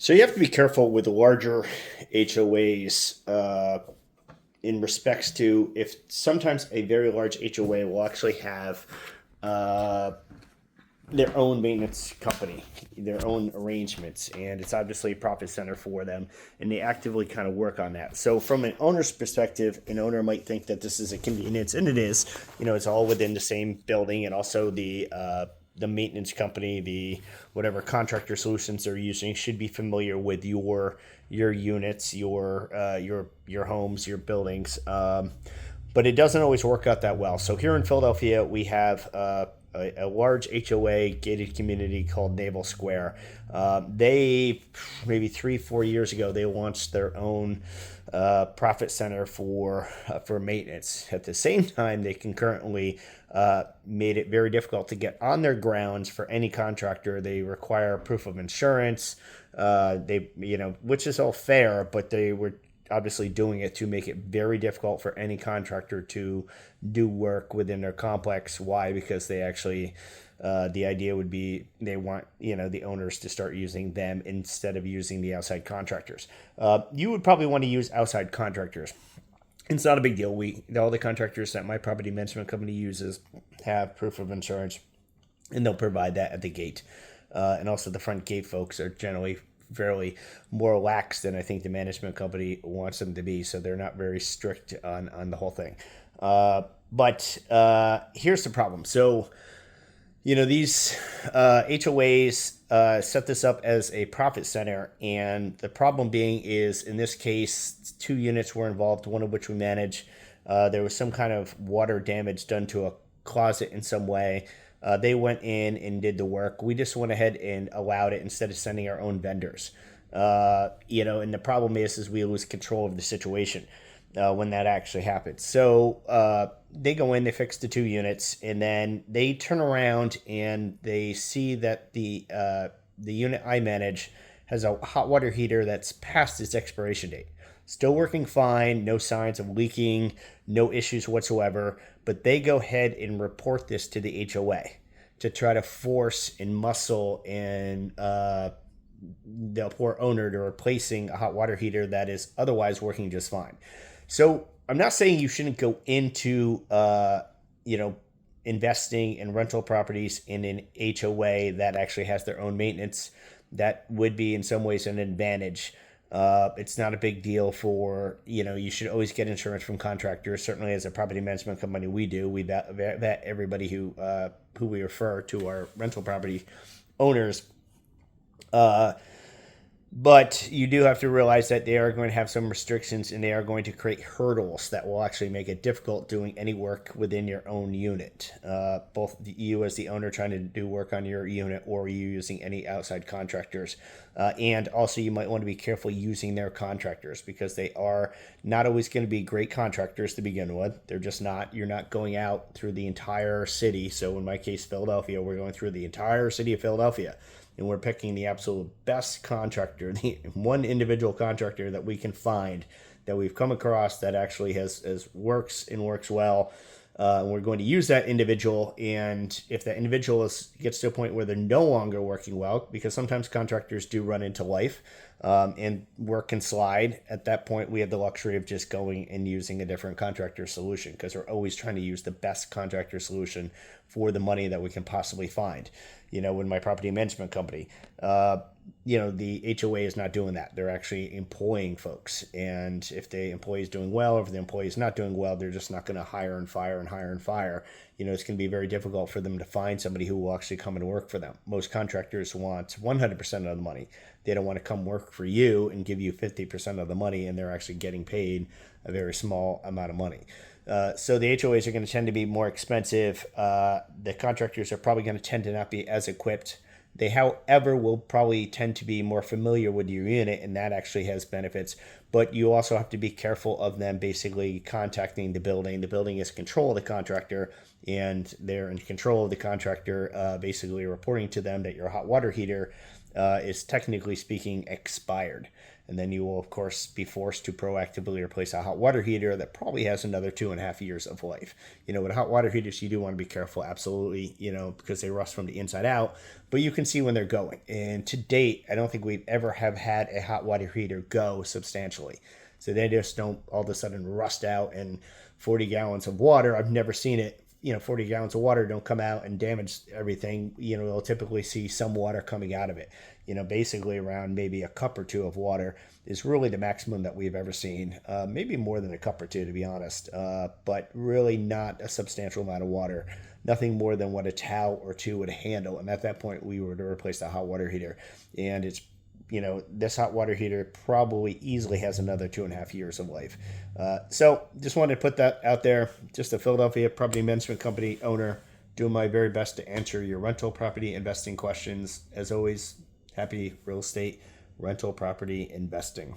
So you have to be careful with the larger HOAs in respects to if sometimes a very large HOA will actually have uh, their own maintenance company, their own arrangements, and it's obviously a profit center for them, and they actively kind of work on that. So from an owner's perspective, an owner might think that this is a convenience, and it is. It's all within the same building, and also the maintenance company, the whatever contractor solutions they're using should be familiar with your units, your homes, your buildings. But it doesn't always work out that well. So here in Philadelphia, we have a large HOA gated community called Naval Square. They maybe 3-4 years ago they launched their own profit center for maintenance. At the same time, they concurrently made it very difficult to get on their grounds for any contractor. They require proof of insurance. Which is all fair, but they were obviously doing it to make it very difficult for any contractor to do work within their complex. Why? Because they actually, the idea would be they want the owners to start using them instead of using the outside contractors. You would probably want to use outside contractors. It's not a big deal. All the contractors that my property management company uses have proof of insurance, and they'll provide that at the gate. And also the front gate folks are generally fairly more lax than I think the management company wants them to be. So they're not very strict on the whole thing. But here's the problem. So, these HOAs set this up as a profit center. And the problem being is, in this case, 2 units were involved, one of which we manage. There was some kind of water damage done to a closet in some way. They went in and did the work. We just went ahead and allowed it instead of sending our own vendors. And the problem is we lose control of the situation when that actually happens. So they go in, they fix the 2 units, and then they turn around and they see that the unit I manage has a hot water heater that's past its expiration date. Still working fine, no signs of leaking, no issues whatsoever. But they go ahead and report this to the HOA to try to force and muscle and the poor owner to replacing a hot water heater that is otherwise working just fine. So I'm not saying you shouldn't go into investing in rental properties in an HOA that actually has their own maintenance. That would be in some ways an advantage. It's not a big deal you should always get insurance from contractors. Certainly as a property management company, we do. We vet everybody who we refer to our rental property owners. But you do have to realize that they are going to have some restrictions and they are going to create hurdles that will actually make it difficult doing any work within your own unit. Both you as the owner trying to do work on your unit or you using any outside contractors. And also you might want to be careful using their contractors because they are not always going to be great contractors to begin with. They're just not. You're not going out through the entire city. So in my case, Philadelphia, we're going through the entire city of Philadelphia. And we're picking the absolute best contractor, the one individual contractor that we can find that we've come across that actually has works and works well. And we're going to use that individual. And if that individual gets to a point where they're no longer working well, because sometimes contractors do run into life and work can slide, at that point we have the luxury of just going and using a different contractor solution because we're always trying to use the best contractor solution for the money that we can possibly find. With my property management company, the HOA is not doing that. They're actually employing folks. And if the employee is doing well, or if the employee is not doing well, they're just not going to hire and fire and hire and fire. It's going to be very difficult for them to find somebody who will actually come and work for them. Most contractors want 100% of the money. They don't want to come work for you and give you 50% of the money, and they're actually getting paid a very small amount of money. So the HOAs are going to tend to be more expensive. The contractors are probably going to tend to not be as equipped. They, however, will probably tend to be more familiar with your unit, and that actually has benefits. But you also have to be careful of them basically contacting the building. The building is in control of the contractor, and they're in control of the contractor, basically reporting to them that your hot water heater is technically speaking expired. And then you will, of course, be forced to proactively replace a hot water heater that probably has another 2.5 years of life. With hot water heaters, you do want to be careful, absolutely, because they rust from the inside out, but you can see when they're going. And to date, I don't think we've ever have had a hot water heater go substantially. So they just don't all of a sudden rust out, and 40 gallons of water, I've never seen it. 40 gallons of water don't come out and damage everything. They'll typically see some water coming out of it. Basically around maybe a cup or two of water is really the maximum that we've ever seen. Maybe more than a cup or two, to be honest, but really not a substantial amount of water. Nothing more than what a towel or two would handle. And at that point, we were to replace the hot water heater. And it's this hot water heater probably easily has another 2.5 years of life. So just wanted to put that out there. Just a Philadelphia property management company owner, doing my very best to answer your rental property investing questions. As always, happy real estate rental property investing.